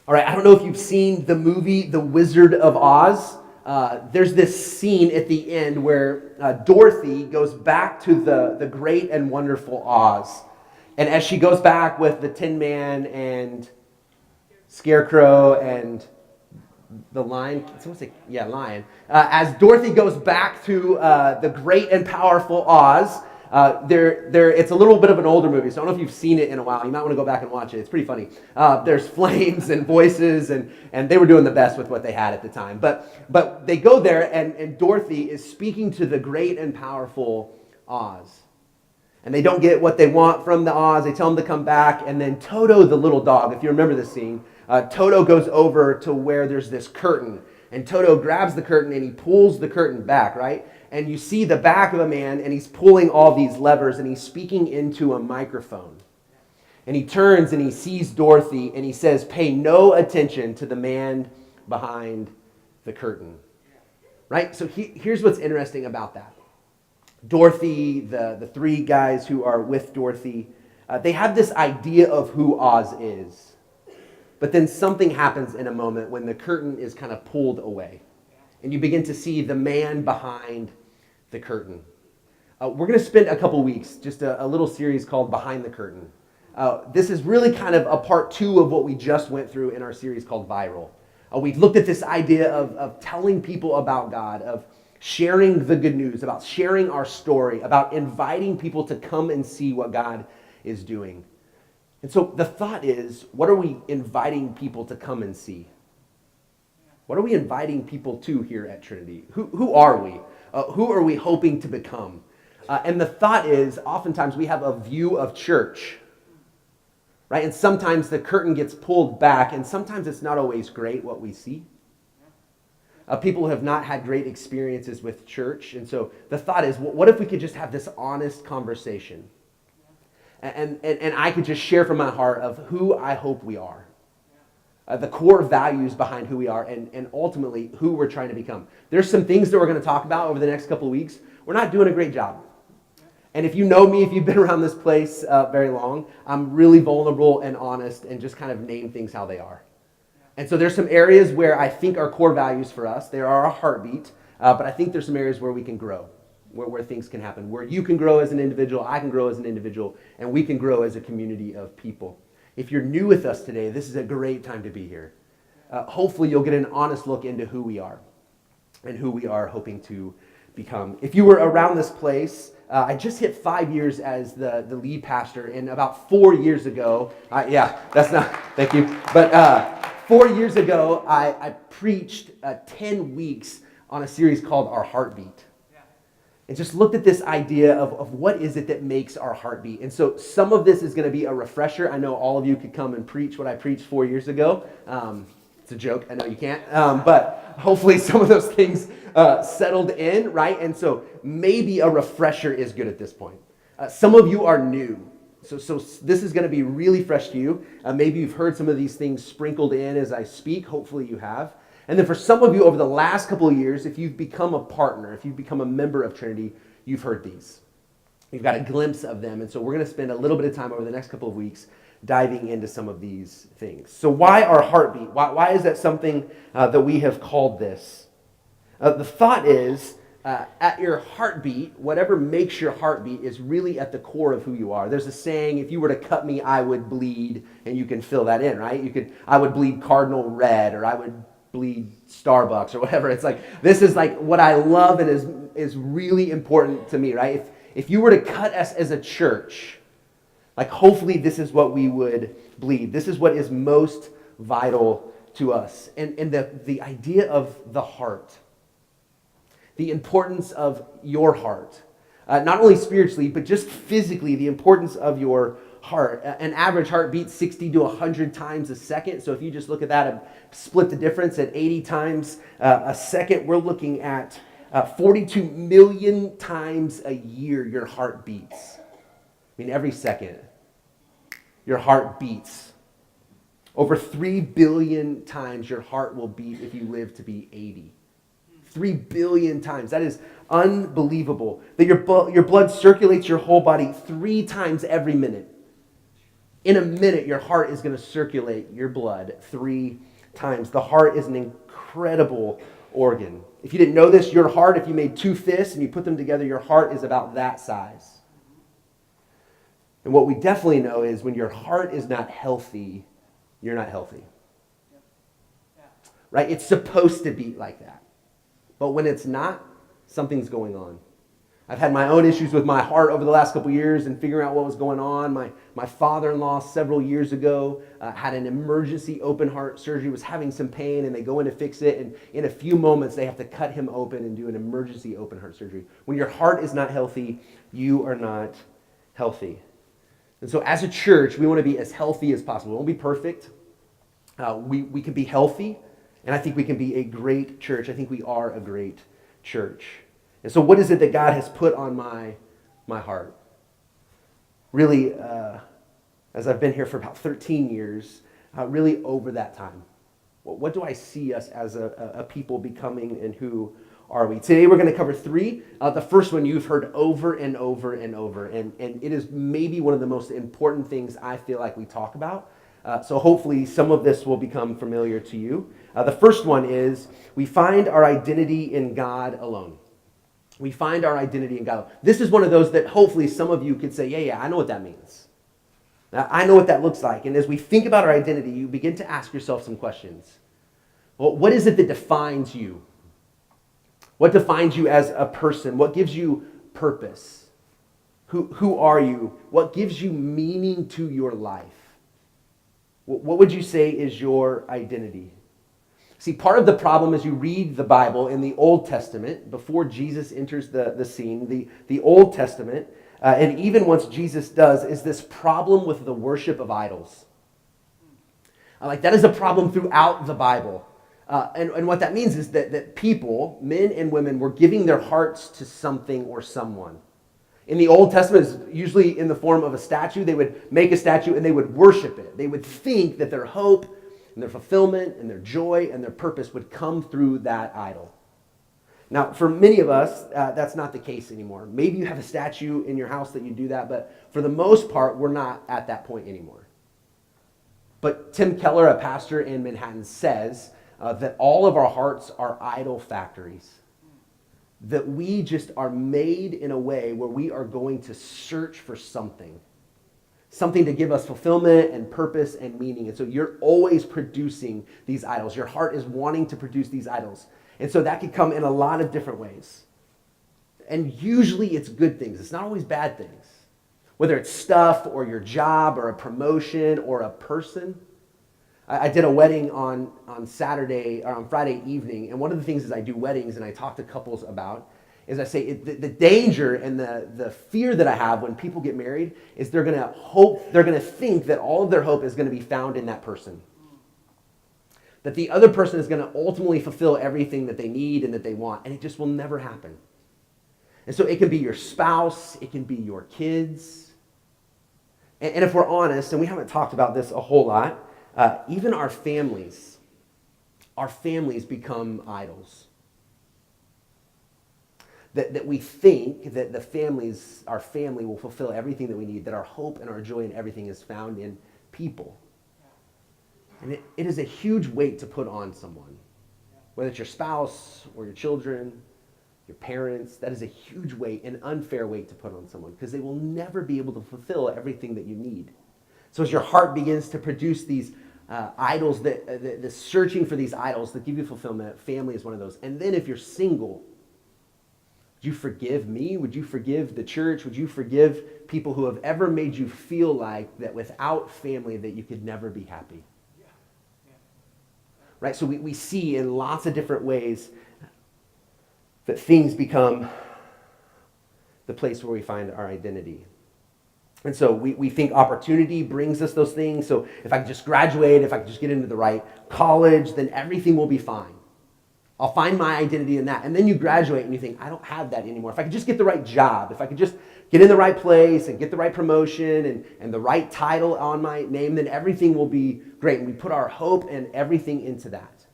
All right, I don't know if you've seen the movie The Wizard of Oz. There's this scene at the end where Dorothy goes back to the great and wonderful Oz. And as she goes back with the Tin Man and Scarecrow and the lion, someone say, yeah, lion. As Dorothy goes back to the great and powerful Oz, it's a little bit of an older movie, so I don't know if you've seen it in a while. You might want to go back and watch it. It's pretty funny. There's flames and voices, and they were doing the best with what they had at the time. But they go there, and Dorothy is speaking to the great and powerful Oz. And they don't get what they want from the Oz. They tell them to come back, and then Toto, the little dog, if you remember this scene, Toto goes over to where there's this curtain, and Toto grabs the curtain and he pulls the curtain back, right? And you see the back of a man, and he's pulling all these levers, and he's speaking into a microphone. And he turns and he sees Dorothy, and he says, "Pay no attention to the man behind the curtain." Right? So here's what's interesting about that. Dorothy, the three guys who are with Dorothy, they have this idea of who Oz is. But then something happens in a moment when the curtain is kind of pulled away. And you begin to see the man behind the curtain. We're going to spend a couple weeks, just a little series called Behind the Curtain. This is really kind of a part 2 of what we just went through in our series called Viral. We looked at this idea of telling people about God, of sharing the good news, about sharing our story, about inviting people to come and see what God is doing. And so the thought is, what are we inviting people to come and see? What are we inviting people to here at Trinity? Who are we? Who are we hoping to become? And the thought is, oftentimes we have a view of church, right? And sometimes the curtain gets pulled back, and sometimes it's not always great what we see. People have not had great experiences with church, and so the thought is, what if we could just have this honest conversation? And I could just share from my heart of who I hope we are. The core values behind who we are, and ultimately who we're trying to become. There's some things that we're going to talk about over the next couple of weeks. We're not doing a great job. And if you know me, if you've been around this place very long, I'm really vulnerable and honest and just kind of name things how they are. And so there's some areas where I think are core values for us. They are a heartbeat, but I think there's some areas where we can grow, where things can happen, where you can grow as an individual, I can grow as an individual, and we can grow as a community of people. If you're new with us today, this is a great time to be here. Hopefully you'll get an honest look into who we are and who we are hoping to become. If you were around this place, I just hit 5 years as the lead pastor, and about 4 years ago, thank you, but 4 years ago, I preached 10 weeks on a series called Our Heartbeat. And just looked at this idea of what is it that makes our heartbeat. And so some of this is going to be a refresher. I know all of you could come and preach what I preached 4 years ago. It's a joke. I know you can't. But hopefully some of those things settled in, right? And so maybe a refresher is good at this point. Some of you are new. So this is going to be really fresh to you. Maybe you've heard some of these things sprinkled in as I speak. Hopefully you have. And then for some of you over the last couple of years, if you've become a partner, if you've become a member of Trinity, you've heard these. You've got a glimpse of them. And so we're going to spend a little bit of time over the next couple of weeks diving into some of these things. So why our heartbeat? Why is that something that we have called this? The thought is, at your heartbeat, whatever makes your heartbeat is really at the core of who you are. There's a saying, if you were to cut me, I would bleed, and you can fill that in, right? I would bleed cardinal red, or I would bleed Starbucks, or whatever. It's like, this is like what I love and is really important to me, right? If you were to cut us as a church, like hopefully this is what we would bleed. This is what is most vital to us. And the idea of the heart, the importance of your heart, not only spiritually, but just physically, the importance of your heart. An average heart beats 60 to 100 times a second. So if you just look at that and split the difference at 80 times a second, we're looking at 42 million times a year your heart beats. I mean, every second your heart beats. Over 3 billion times your heart will beat if you live to be 80. 3 billion times. That is unbelievable. That your blood circulates your whole body 3 times every minute. In a minute, your heart is going to circulate your blood 3 times. The heart is an incredible organ. If you didn't know this, your heart, if you made 2 fists and you put them together, your heart is about that size. And what we definitely know is when your heart is not healthy, you're not healthy. Right? It's supposed to be like that. But when it's not, something's going on. I've had my own issues with my heart over the last couple years and figuring out what was going on. My father-in-law several years ago had an emergency open heart surgery, was having some pain, and they go in to fix it, and in a few moments they have to cut him open and do an emergency open heart surgery. When your heart is not healthy, you are not healthy. And so as a church, we want to be as healthy as possible. We won't be perfect. We can be healthy, and I think we can be a great church. I think we are a great church. And so what is it that God has put on my heart? Really, as I've been here for about 13 years, really over that time, what do I see us as a people becoming, and who are we? Today we're going to cover 3. The first one you've heard over and over and over, and it is maybe one of the most important things I feel like we talk about. So hopefully some of this will become familiar to you. The first one is we find our identity in God alone. We find our identity in God. This is one of those that hopefully some of you could say, yeah, I know what that means. I know what that looks like. And as we think about our identity, you begin to ask yourself some questions. Well, what is it that defines you? What defines you as a person? What gives you purpose? Who are you? What gives you meaning to your life? What would you say is your identity? See, part of the problem as you read the Bible in the Old Testament, before Jesus enters the scene, the Old Testament, and even once Jesus does, is this problem with the worship of idols. That is a problem throughout the Bible. And what that means is that people, men and women, were giving their hearts to something or someone. In the Old Testament, it's usually in the form of a statue. They would make a statue and they would worship it. They would think that their hope and their fulfillment and their joy and their purpose would come through that idol. Now, for many of us, that's not the case anymore. Maybe you have a statue in your house that you do that, but for the most part, we're not at that point anymore. But Tim Keller, a pastor in Manhattan, says that all of our hearts are idol factories. That we just are made in a way where we are going to search for something to give us fulfillment and purpose and meaning. And so you're always producing these idols. Your heart is wanting to produce these idols. And so that could come in a lot of different ways. And usually it's good things. It's not always bad things. Whether it's stuff or your job or a promotion or a person. I did a wedding on Saturday or on Friday evening, and one of the things is I do weddings and I talk to couples about is I say the danger and the fear that I have when people get married is they're going to think that all of their hope is going to be found in that person. That the other person is going to ultimately fulfill everything that they need and that they want, and it just will never happen. And so it can be your spouse, it can be your kids. And if we're honest, and we haven't talked about this a whole lot, even our families become idols. That we think that our family will fulfill everything that we need, that our hope and our joy and everything is found in people. And it is a huge weight to put on someone. Whether it's your spouse or your children, your parents, that is a huge weight, an unfair weight to put on someone because they will never be able to fulfill everything that you need. So as your heart begins to produce these idols, the searching for these idols that give you fulfillment, family is one of those. And then if you're single, would you forgive me? Would you forgive the church? Would you forgive people who have ever made you feel like that without family that you could never be happy? Right? So we see in lots of different ways that things become the place where we find our identity. And so we think opportunity brings us those things. So if I could just graduate, if I could just get into the right college, then everything will be fine. I'll find my identity in that. And then you graduate and you think, I don't have that anymore. If I could just get the right job, if I could just get in the right place and get the right promotion and the right title on my name, then everything will be great. And we put our hope and everything into that.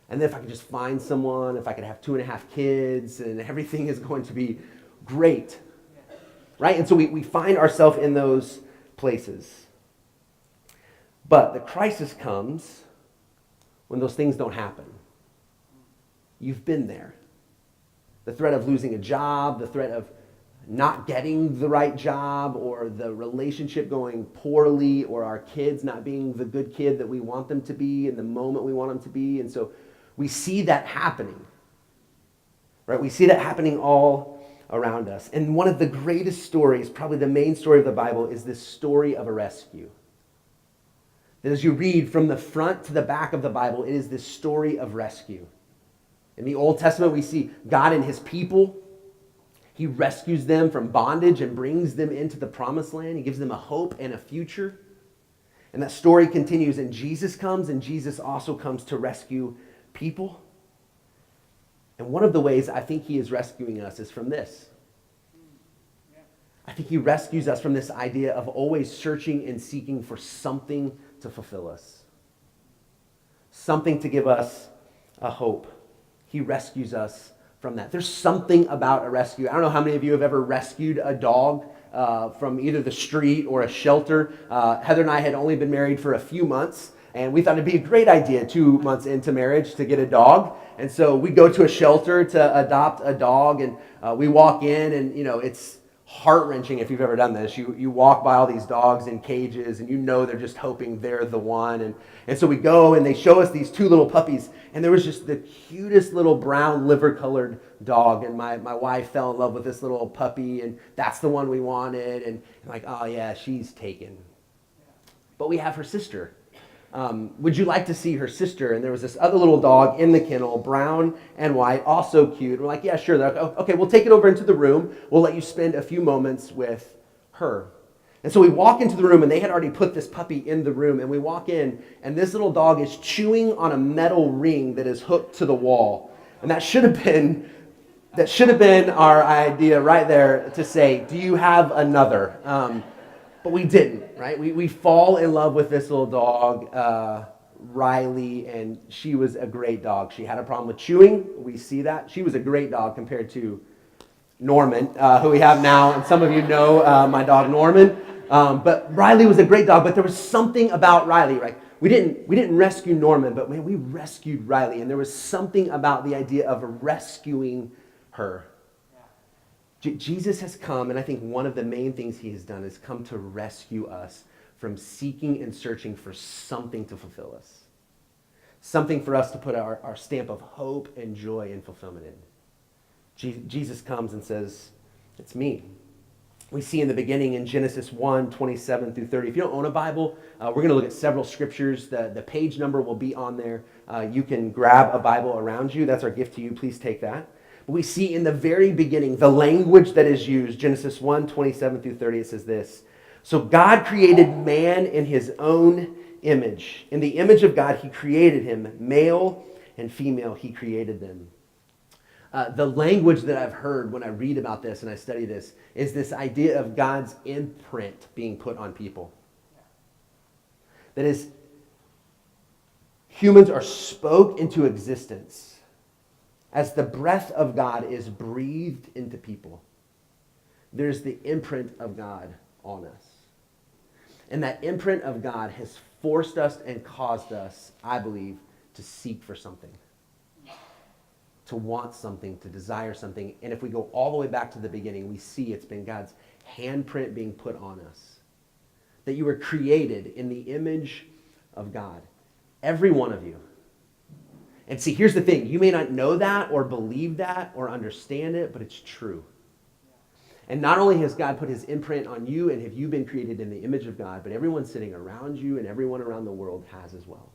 And then if I could just find someone, if I could have 2.5 kids, and everything is going to be great. Right? And so we find ourselves in those places. But the crisis comes when those things don't happen. You've been there. The threat of losing a job, the threat of not getting the right job, or the relationship going poorly, or our kids not being the good kid that we want them to be in the moment we want them to be. And so we see that happening, right? We see that happening all around us. And one of the greatest stories, probably the main story of the Bible, is this story of a rescue. That as you read from the front to the back of the Bible, it is this story of rescue. In the Old Testament, we see God and his people. He rescues them from bondage and brings them into the promised land. He gives them a hope and a future. And that story continues, and Jesus comes, and Jesus also comes to rescue people. And one of the ways I think he is rescuing us is from this. I think he rescues us from this idea of always searching and seeking for something to fulfill us, something to give us a hope. He rescues us from that. There's something about a rescue. I don't know how many of you have ever rescued a dog from either the street or a shelter. Heather and I had only been married for a few months, and we thought it'd be a great idea 2 months into marriage to get a dog. And so we go to a shelter to adopt a dog, and we walk in, and it's heart-wrenching if you've ever done this. You walk by all these dogs in cages, and they're just hoping they're the one. And so we go, and they show us these 2 little puppies, and there was just the cutest little brown liver-colored dog, and my wife fell in love with this little puppy, and that's the one we wanted, and I'm like, oh yeah, she's taken. But we have her sister. Would you like to see her sister? And there was this other little dog in the kennel, brown and white, also cute. We're like, yeah, sure. They're like, okay, we'll take it over into the room. We'll let you spend a few moments with her. And so we walk into the room, and they had already put this puppy in the room. And we walk in, and this little dog is chewing on a metal ring that is hooked to the wall. And that should have been our idea right there to say, do you have another? But we didn't, right? We fall in love with this little dog, Riley, and she was a great dog. She had a problem with chewing. We see that. She was a great dog compared to Norman, who we have now. And some of you know my dog Norman. But Riley was a great dog, but there was something about Riley, right? We didn't rescue Norman, but man, we rescued Riley. And there was something about the idea of rescuing her. Jesus has come, and I think one of the main things he has done is come to rescue us from seeking and searching for something to fulfill us. Something for us to put our stamp of hope and joy and fulfillment in. Jesus comes and says, it's me. We see in the beginning in Genesis 1:27 through 30. If you don't own a Bible, we're going to look at several scriptures. The page number will be on there. You can grab a Bible around you. That's our gift to you. Please take that. We see in the very beginning, the language that is used, Genesis 1:27 through 30, it says this. So God created man in his own image. In the image of God, he created him. Male and female, he created them. The language that I've heard when I read about this and I study this is this idea of God's imprint being put on people. That is, humans are spoke into existence as the breath of God is breathed into people. There's the imprint of God on us. And that imprint of God has forced us and caused us, I believe, to seek for something, to want something, to desire something. And if we go all the way back to the beginning, we see it's been God's handprint being put on us. That you were created in the image of God. Every one of you. And see, here's the thing. You may not know that or believe that or understand it, but it's true. And not only has God put his imprint on you and have you been created in the image of God, but everyone sitting around you and everyone around the world has as well.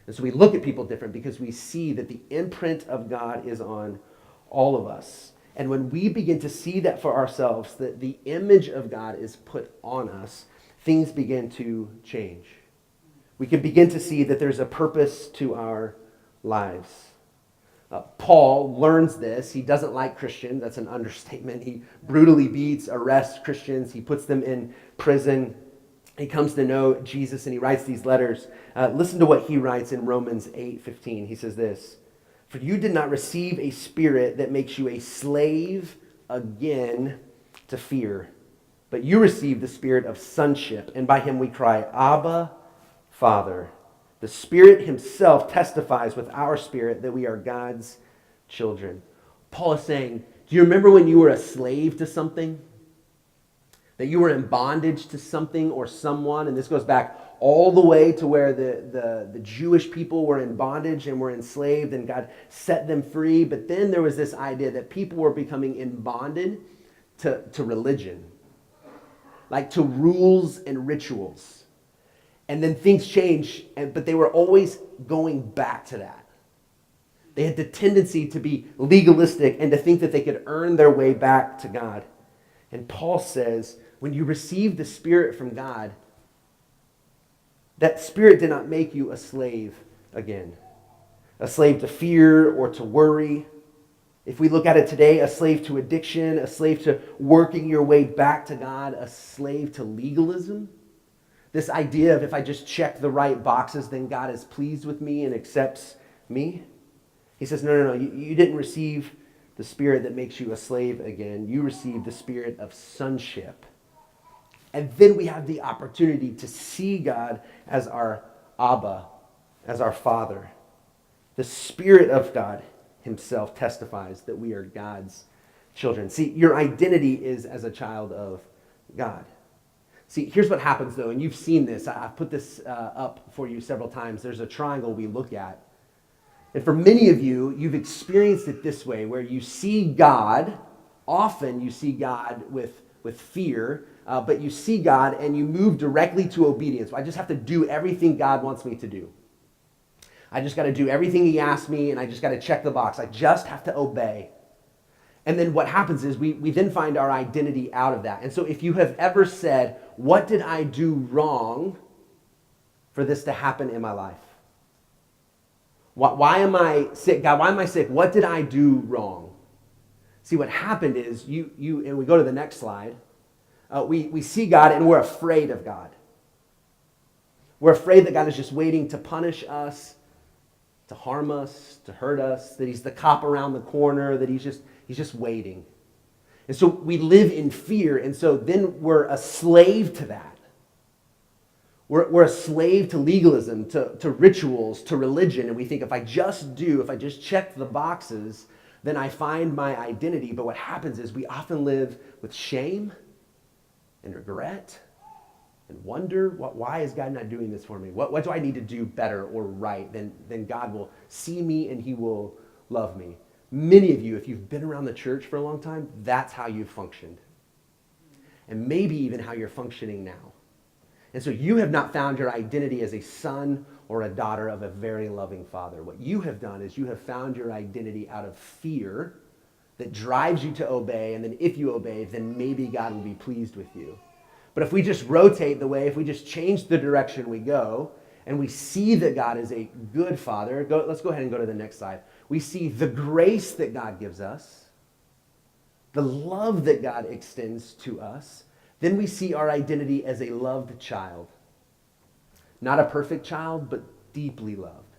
And so we look at people different because we see that the imprint of God is on all of us. And when we begin to see that for ourselves, that the image of God is put on us, things begin to change. We can begin to see that there's a purpose to our lives. Paul learns this. He doesn't like Christians. That's an understatement. He brutally beats, arrests Christians. He puts them in prison. He comes to know Jesus and he writes these letters. Listen to what he writes in Romans 8:15. He says this, "For you did not receive a spirit that makes you a slave again to fear, But you received the spirit of sonship, and by him we cry, Abba, Father. The Spirit himself testifies with our spirit that we are God's children. Paul is saying, do you remember when you were a slave to something? That you were in bondage to something or someone? And this goes back all the way to where the Jewish people were in bondage and were enslaved, and God set them free. But then there was this idea that people were becoming in bondage to religion, like to rules and rituals. And then things changed, but they were always going back to that. They had the tendency to be legalistic and to think that they could earn their way back to God. And Paul says, when you receive the Spirit from God, that Spirit did not make you a slave again. A slave to fear or to worry. If we look at it today, a slave to addiction, a slave to working your way back to God, a slave to legalism. This idea of if I just check the right boxes, then God is pleased with me and accepts me. He says, no, you didn't receive the Spirit that makes you a slave again. You received the Spirit of sonship. And then we have the opportunity to see God as our Abba, as our Father. The Spirit of God himself testifies that we are God's children. See, your identity is as a child of God. See, here's what happens though, and you've seen this. I've put this up for you several times. There's a triangle we look at. And for many of you, you've experienced it this way, where you see God, often you see God with fear, but you see God and you move directly to obedience. I just have to do everything God wants me to do. I just got to do everything he asked me, and I just got to check the box. I just have to obey. And then what happens is we then find our identity out of that. And so if you have ever said, what did I do wrong for this to happen in my life? Why am I sick? God, why am I sick? What did I do wrong? See, what happened is and we go to the next slide, we see God and we're afraid of God. We're afraid that God is just waiting to punish us, to harm us, to hurt us, that he's the cop around the corner, that he's just waiting. And so we live in fear, and so then we're a slave to that. We're a slave to legalism, to rituals, to religion, and we think if I just check the boxes, then I find my identity. But what happens is we often live with shame and regret and wonder, why is God not doing this for me? What do I need to do better or right? Then God will see me and he will love me. Many of you, if you've been around the church for a long time, that's how you've functioned. And maybe even how you're functioning now. And so you have not found your identity as a son or a daughter of a very loving Father. What you have done is you have found your identity out of fear that drives you to obey, and then if you obey, then maybe God will be pleased with you. But if we just rotate the way, if we just change the direction we go, and we see that God is a good Father, let's go ahead and go to the next slide. We see the grace that God gives us, the love that God extends to us. Then we see our identity as a loved child. Not a perfect child, but deeply loved.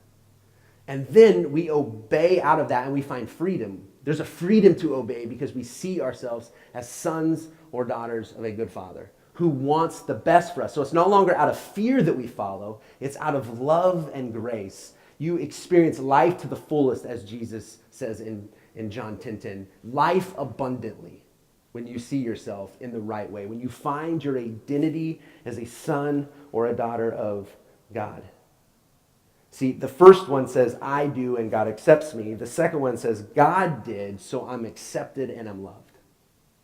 And then we obey out of that and we find freedom. There's a freedom to obey because we see ourselves as sons or daughters of a good Father who wants the best for us. So it's no longer out of fear that we follow. It's out of love and grace. You experience life to the fullest, as Jesus says in John 10:10. Life abundantly. When you see yourself in the right way, when you find your identity as a son or a daughter of God. See, the first one says, I do and God accepts me. The second one says, God did, so I'm accepted and I'm loved.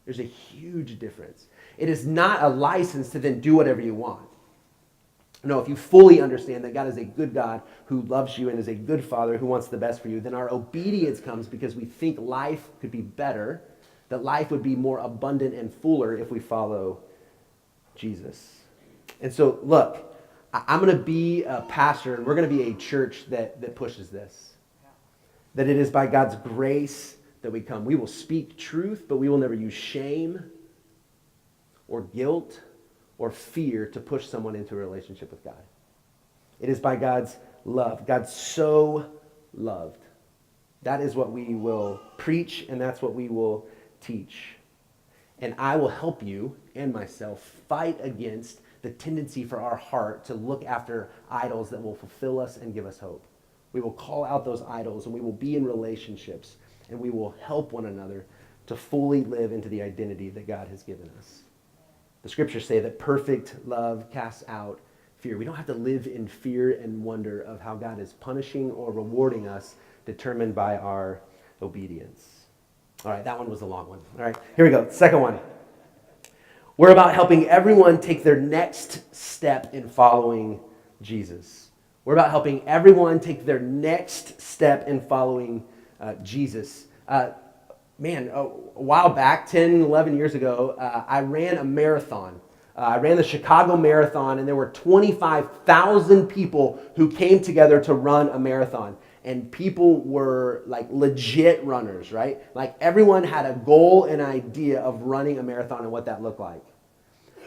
There's a huge difference. It is not a license to then do whatever you want. No, if you fully understand that God is a good God who loves you and is a good Father who wants the best for you, then our obedience comes because we think life could be better, that life would be more abundant and fuller if we follow Jesus. And so, look, I'm going to be a pastor, and we're going to be a church that pushes this. That it is by God's grace that we come. We will speak truth, but we will never use shame or guilt or fear to push someone into a relationship with God. It is by God's love. God so loved. That is what we will preach, and that's what we will teach. And I will help you and myself fight against the tendency for our heart to look after idols that will fulfill us and give us hope. We will call out those idols, and we will be in relationships, and we will help one another to fully live into the identity that God has given us. The scriptures say that perfect love casts out fear. We don't have to live in fear and wonder of how God is punishing or rewarding us, determined by our obedience. All right, that one was a long one. All right, here we go. Second one. We're about helping everyone take their next step in following Jesus. We're about helping everyone take their next step in following Jesus. A while back, 10, 11 years ago, I ran a marathon. I ran the Chicago Marathon, and there were 25,000 people who came together to run a marathon. And people were like legit runners, right? Like everyone had a goal and idea of running a marathon and what that looked like.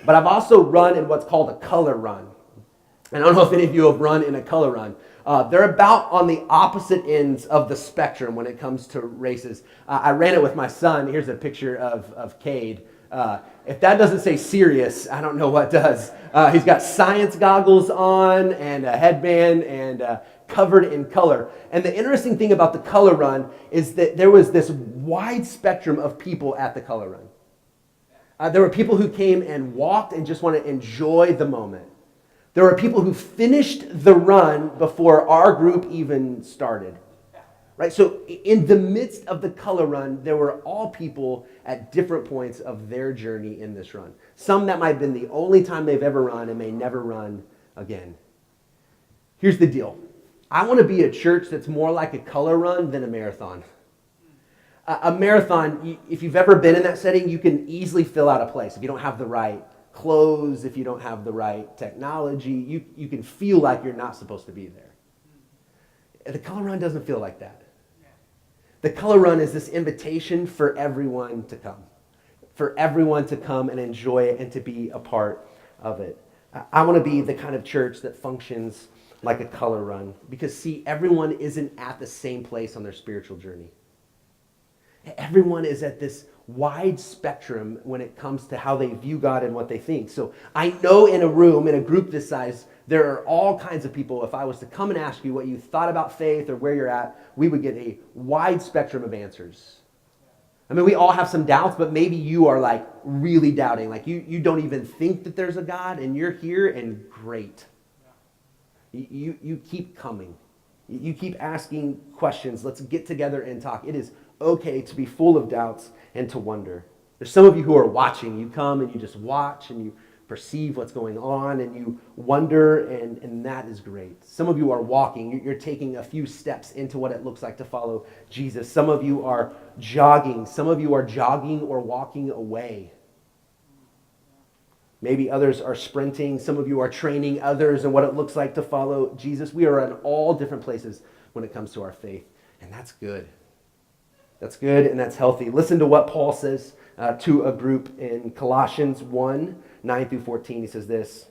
But I've also run in what's called a color run. And I don't know if any of you have run in a color run. They're about on the opposite ends of the spectrum when it comes to races. I ran it with my son. Here's a picture of Cade. If that doesn't say serious, I don't know what does. He's got science goggles on and a headband and covered in color. And the interesting thing about the color run is that there was this wide spectrum of people at the color run. There were people who came and walked and just want to enjoy the moment. There were people who finished the run before our group even started. Right? So in the midst of the color run, there were all people at different points of their journey in this run. Some that might have been the only time they've ever run and may never run again. Here's the deal. I want to be a church that's more like a color run than a marathon. A marathon, if you've ever been in that setting, you can easily fill out a place. If you don't have the right clothes, if you don't have the right technology, you can feel like you're not supposed to be there. The color run doesn't feel like that. The color run is this invitation for everyone to come. For everyone to come and enjoy it and to be a part of it. I want to be the kind of church that functions like a color run. Because see, everyone isn't at the same place on their spiritual journey. Everyone is at this wide spectrum when it comes to how they view God and what they think. So I know in a room, in a group this size, there are all kinds of people. If I was to come and ask you what you thought about faith or where you're at, we would get a wide spectrum of answers. I mean, we all have some doubts, but maybe you are like really doubting. Like you don't even think that there's a God, and you're here, and great. You keep coming. You keep asking questions. Let's get together and talk. It is okay to be full of doubts and to wonder. There's some of you who are watching. You come and you just watch and you perceive what's going on and you wonder, and that is great. Some of you are walking. You're taking a few steps into what it looks like to follow Jesus. Some of you are jogging. Some of you are jogging or walking away. Maybe others are sprinting. Some of you are training others in what it looks like to follow Jesus. We are in all different places when it comes to our faith, and that's good. That's good and that's healthy. Listen to what Paul says to a group in Colossians 1, 9 through 14. He says this: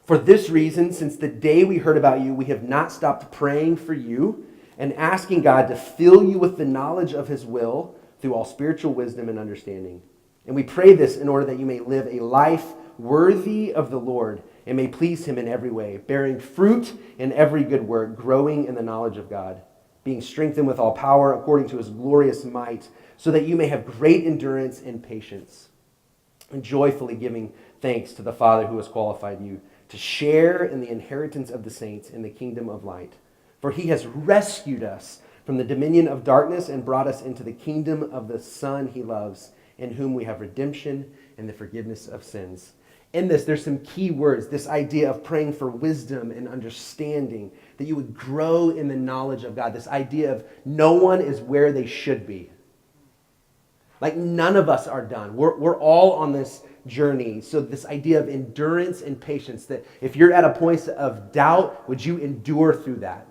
"For this reason, since the day we heard about you, we have not stopped praying for you and asking God to fill you with the knowledge of his will through all spiritual wisdom and understanding. And we pray this in order that you may live a life worthy of the Lord and may please him in every way, bearing fruit in every good work, growing in the knowledge of God, being strengthened with all power according to his glorious might, so that you may have great endurance and patience, and joyfully giving thanks to the Father who has qualified you to share in the inheritance of the saints in the kingdom of light. For he has rescued us from the dominion of darkness and brought us into the kingdom of the Son he loves, in whom we have redemption and the forgiveness of sins." In this, there's some key words, this idea of praying for wisdom and understanding, that you would grow in the knowledge of God, this idea of no one is where they should be. Like none of us are done. We're all on this journey. So this idea of endurance and patience, that if you're at a point of doubt, would you endure through that?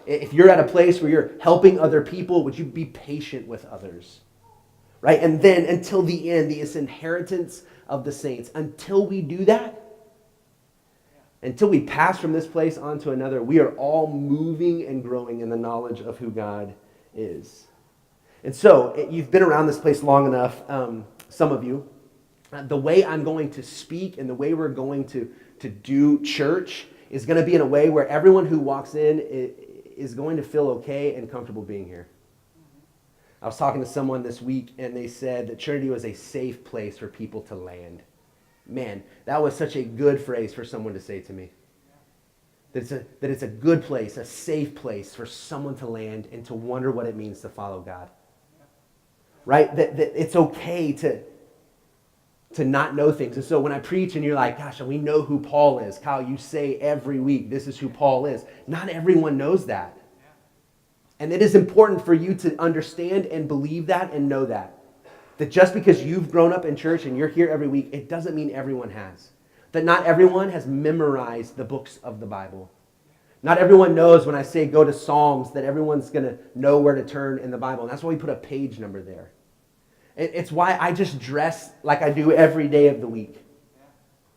If you're at a place where you're helping other people, would you be patient with others? Right? And then until the end, this inheritance of the saints. Until we do that, until we pass from this place onto another, we are all moving and growing in the knowledge of who God is. And so, you've been around this place long enough. some of you, the way I'm going to speak and the way we're going to do church is going to be in a way where everyone who walks in is going to feel okay and comfortable being here. I was talking to someone this week, and they said that Trinity was a safe place for people to land. Man, that was such a good phrase for someone to say to me. That it's a good place, a safe place for someone to land and to wonder what it means to follow God. Right? That it's okay to not know things. And so when I preach and you're like, gosh, we know who Paul is. Kyle, you say every week, this is who Paul is. Not everyone knows that. And it is important for you to understand and believe that and know that. That just because you've grown up in church and you're here every week, it doesn't mean everyone has. That not everyone has memorized the books of the Bible. Not everyone knows when I say go to Psalms that everyone's going to know where to turn in the Bible. And that's why we put a page number there. It's why I just dress like I do every day of the week.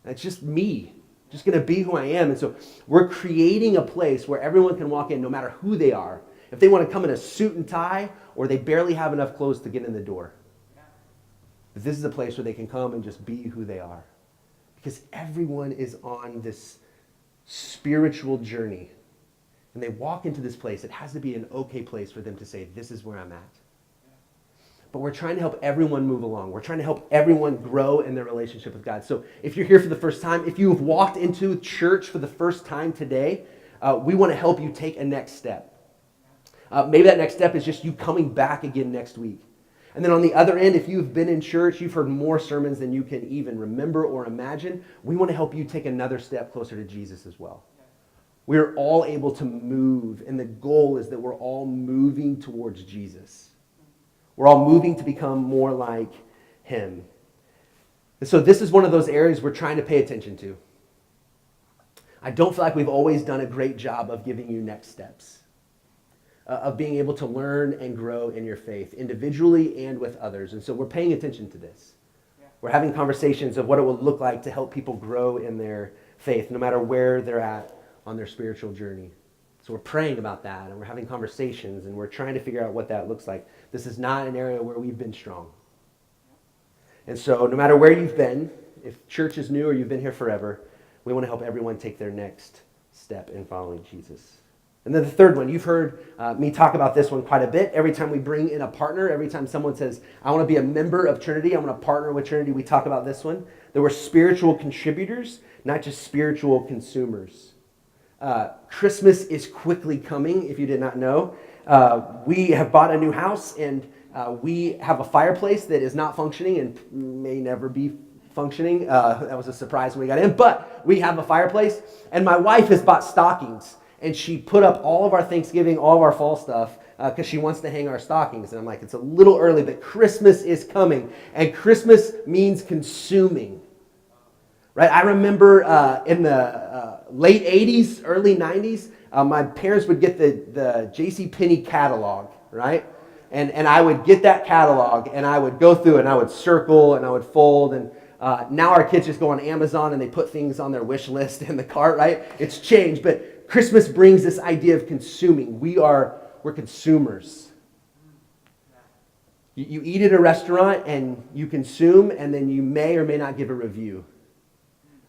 It's just me. Just going to be who I am. And so we're creating a place where everyone can walk in no matter who they are. If they want to come in a suit and tie or they barely have enough clothes to get in the door. But this is a place where they can come and just be who they are. Because everyone is on this spiritual journey. And they walk into this place. It has to be an okay place for them to say, this is where I'm at. But we're trying to help everyone move along. We're trying to help everyone grow in their relationship with God. So if you're here for the first time, if you've walked into church for the first time today, we want to help you take a next step. Maybe that next step is just you coming back again next week. And then on the other end, if you've been in church, you've heard more sermons than you can even remember or imagine, we want to help you take another step closer to Jesus as well. We're all able to move, and the goal is that we're all moving towards Jesus. We're all moving to become more like him. And so this is one of those areas we're trying to pay attention to. I don't feel like we've always done a great job of giving you next steps. Of being able to learn and grow in your faith, individually and with others. And so we're paying attention to this. Yeah. We're having conversations of what it will look like to help people grow in their faith, no matter where they're at on their spiritual journey. So we're praying about that, and we're having conversations, and we're trying to figure out what that looks like. This is not an area where we've been strong. And so no matter where you've been, if church is new or you've been here forever, we want to help everyone take their next step in following Jesus. And then the third one, you've heard me talk about this one quite a bit. Every time we bring in a partner, every time someone says, I want to be a member of Trinity, I want to partner with Trinity, we talk about this one. There were spiritual contributors, not just spiritual consumers. Christmas is quickly coming, if you did not know. We have bought a new house, and we have a fireplace that is not functioning and may never be functioning. That was a surprise when we got in, but we have a fireplace, and my wife has bought stockings. And she put up all of our Thanksgiving, all of our fall stuff, because she wants to hang our stockings. And I'm like, it's a little early, but Christmas is coming. And Christmas means consuming. Right? I remember in the late 80s, early 90s, my parents would get the JCPenney catalog, right? And I would get that catalog, and I would go through, and I would circle, and I would fold, and now our kids just go on Amazon, and they put things on their wish list in the cart, right? It's changed, but Christmas brings this idea of consuming. We're consumers. You eat at a restaurant and you consume, and then you may or may not give a review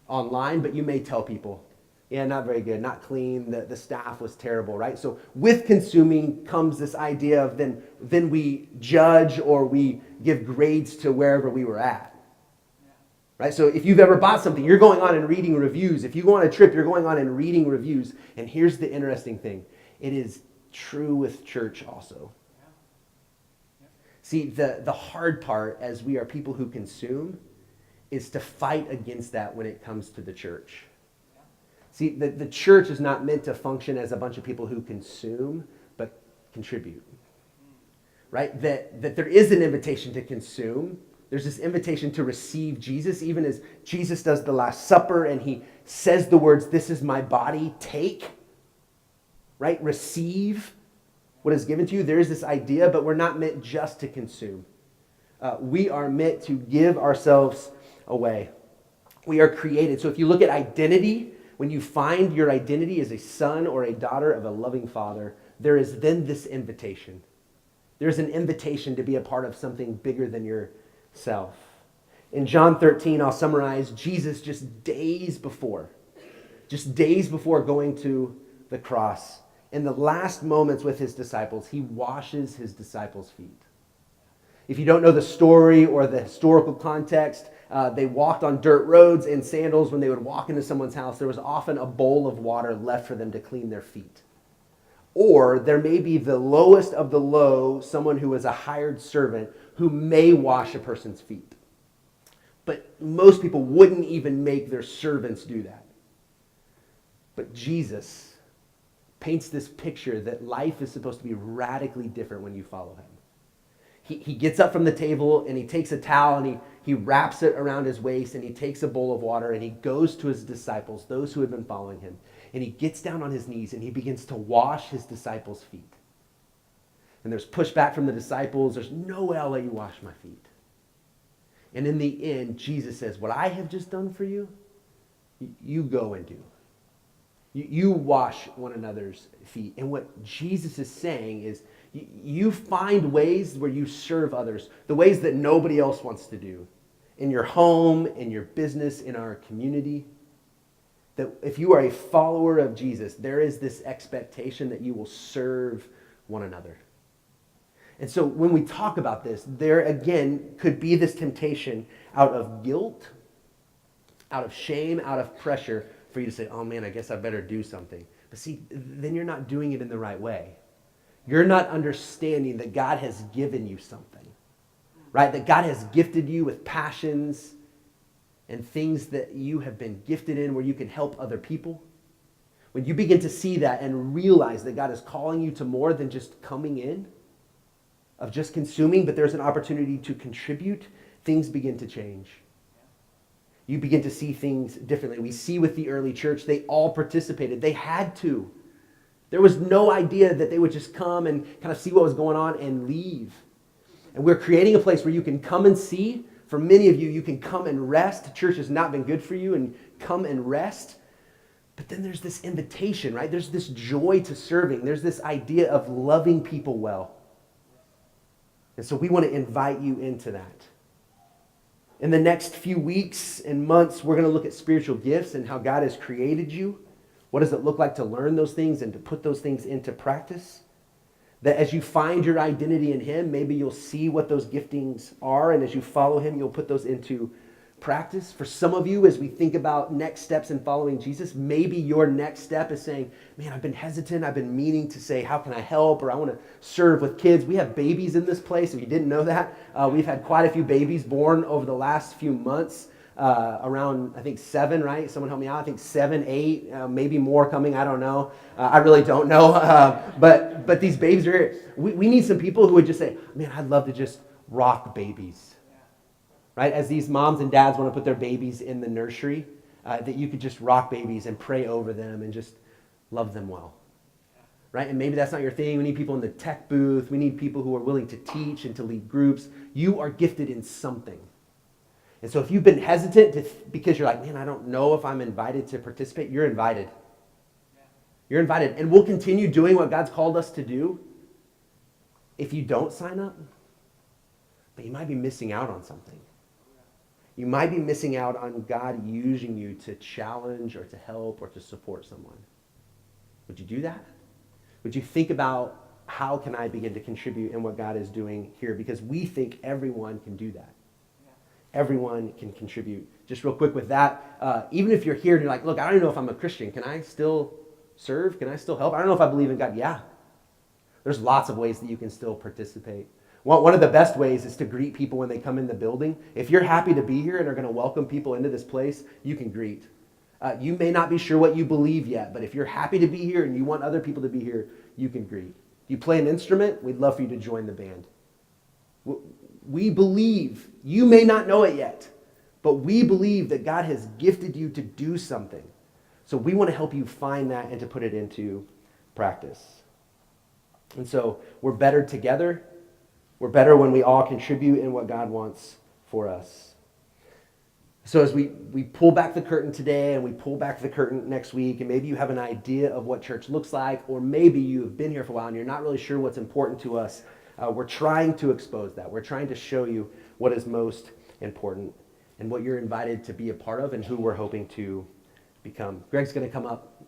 online, but you may tell people, yeah, not very good, not clean, the staff was terrible, right? So with consuming comes this idea of then we judge or we give grades to wherever we were at. Right? So if you've ever bought something, you're going on and reading reviews. If you go on a trip, you're going on and reading reviews. And here's the interesting thing. It is true with church also. See, the hard part as we are people who consume is to fight against that when it comes to the church. See, the church is not meant to function as a bunch of people who consume, but contribute. Right? That there is an invitation to consume. There's this invitation to receive Jesus, even as Jesus does the Last Supper and he says the words, this is my body, take, right? Receive what is given to you. There is this idea, but we're not meant just to consume. We are meant to give ourselves away. We are created. So if you look at identity, when you find your identity as a son or a daughter of a loving father, there is then this invitation. There's an invitation to be a part of something bigger than yourself. In John 13, I'll summarize Jesus just days before going to the cross. In the last moments with his disciples, he washes his disciples' feet. If you don't know the story or the historical context, they walked on dirt roads in sandals. When they would walk into someone's house, there was often a bowl of water left for them to clean their feet. Or there may be the lowest of the low, someone who is a hired servant who may wash a person's feet. But most people wouldn't even make their servants do that. But Jesus paints this picture that life is supposed to be radically different when you follow him. He gets up from the table and he takes a towel and he wraps it around his waist and he takes a bowl of water and he goes to his disciples, those who had been following him, and he gets down on his knees and he begins to wash his disciples' feet. And there's pushback from the disciples. There's no way I'll let you wash my feet. And in the end, Jesus says, what I have just done for you, you go and do. You wash one another's feet. And what Jesus is saying is, you find ways where you serve others, the ways that nobody else wants to do, in your home, in your business, in our community. That if you are a follower of Jesus, there is this expectation that you will serve one another. And so when we talk about this, there again could be this temptation out of guilt, out of shame, out of pressure for you to say, oh man, I guess I better do something. But see, then you're not doing it in the right way. You're not understanding that God has given you something, right? That God has gifted you with passions and things that you have been gifted in where you can help other people. When you begin to see that and realize that God is calling you to more than just coming in, of just consuming, but there's an opportunity to contribute, things begin to change. You begin to see things differently. We see with the early church, they all participated. They had to. There was no idea that they would just come and kind of see what was going on and leave. And we're creating a place where you can come and see. For many of you, you can come and rest. Church has not been good for you, and come and rest. But then there's this invitation, right? There's this joy to serving. There's this idea of loving people well. And so we want to invite you into that. In the next few weeks and months, we're going to look at spiritual gifts and how God has created you. What does it look like to learn those things and to put those things into practice? That as you find your identity in him, maybe you'll see what those giftings are, and as you follow him, you'll put those into practice. For some of you, as we think about next steps in following Jesus, maybe your next step is saying, man, I've been hesitant. I've been meaning to say, how can I help? Or I want to serve with kids. We have babies in this place. If you didn't know that, we've had quite a few babies born over the last few months. Around, I think 7, right? Someone help me out. I think 7, 8, maybe more coming. I don't know. I really don't know. But these babies are here. We need some people who would just say, man, I'd love to just rock babies. Right? As these moms and dads want to put their babies in the nursery, that you could just rock babies and pray over them and just love them well. Right? And maybe that's not your thing. We need people in the tech booth. We need people who are willing to teach and to lead groups. You are gifted in something. And so if you've been hesitant because you're like, man, I don't know if I'm invited to participate, you're invited. You're invited. And we'll continue doing what God's called us to do if you don't sign up. But you might be missing out on something. You might be missing out on God using you to challenge or to help or to support someone. Would you do that? Would you think about how can I begin to contribute in what God is doing here? Because we think everyone can do that. Everyone can contribute. Just real quick with that, even if you're here and you're like, look, I don't even know if I'm a Christian. Can I still serve? Can I still help? I don't know if I believe in God. Yeah. There's lots of ways that you can still participate. One of the best ways is to greet people when they come in the building. If you're happy to be here and are going to welcome people into this place, you can greet. You may not be sure what you believe yet, but if you're happy to be here and you want other people to be here, you can greet. You play an instrument, we'd love for you to join the band. We believe, you may not know it yet, but we believe that God has gifted you to do something. So we want to help you find that and to put it into practice. And so we're better together. We're better when we all contribute in what God wants for us. So as we pull back the curtain today and we pull back the curtain next week, and maybe you have an idea of what church looks like, or maybe you have been here for a while and you're not really sure what's important to us, we're trying to expose that. We're trying to show you what is most important. and what you're invited to be a part of and who we're hoping to become. Greg's going to come up.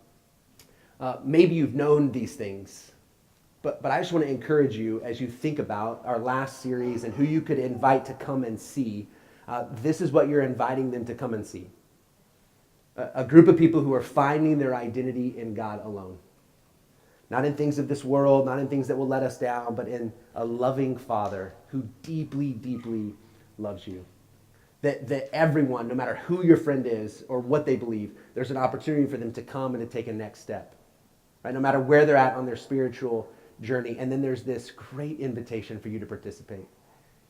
Maybe you've known these things, but I just want to encourage you as you think about our last series and who you could invite to come and see. This is what you're inviting them to come and see. A group of people who are finding their identity in God alone. Not in things of this world, not in things that will let us down, but in a loving Father who deeply, deeply loves you. That everyone, no matter who your friend is or what they believe, there's an opportunity for them to come and to take a next step. Right? No matter where they're at on their spiritual journey. And then there's this great invitation for you to participate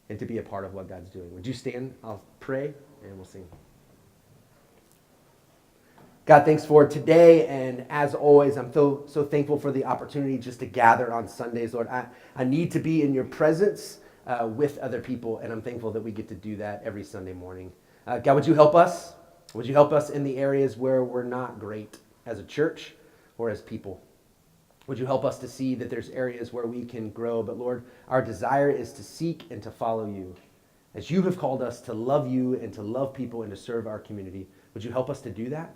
and to be a part of what God's doing. Would you stand? I'll pray and we'll sing. God, thanks for today, and as always, I'm so thankful for the opportunity just to gather on Sundays, Lord. I need to be in your presence with other people, and I'm thankful that we get to do that every Sunday morning. God, would you help us? Would you help us in the areas where we're not great as a church or as people? Would you help us to see that there's areas where we can grow? But Lord, our desire is to seek and to follow you. As you have called us to love you and to love people and to serve our community, would you help us to do that?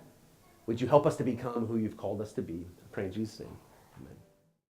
Would you help us to become who you've called us to be? I pray in Jesus' name.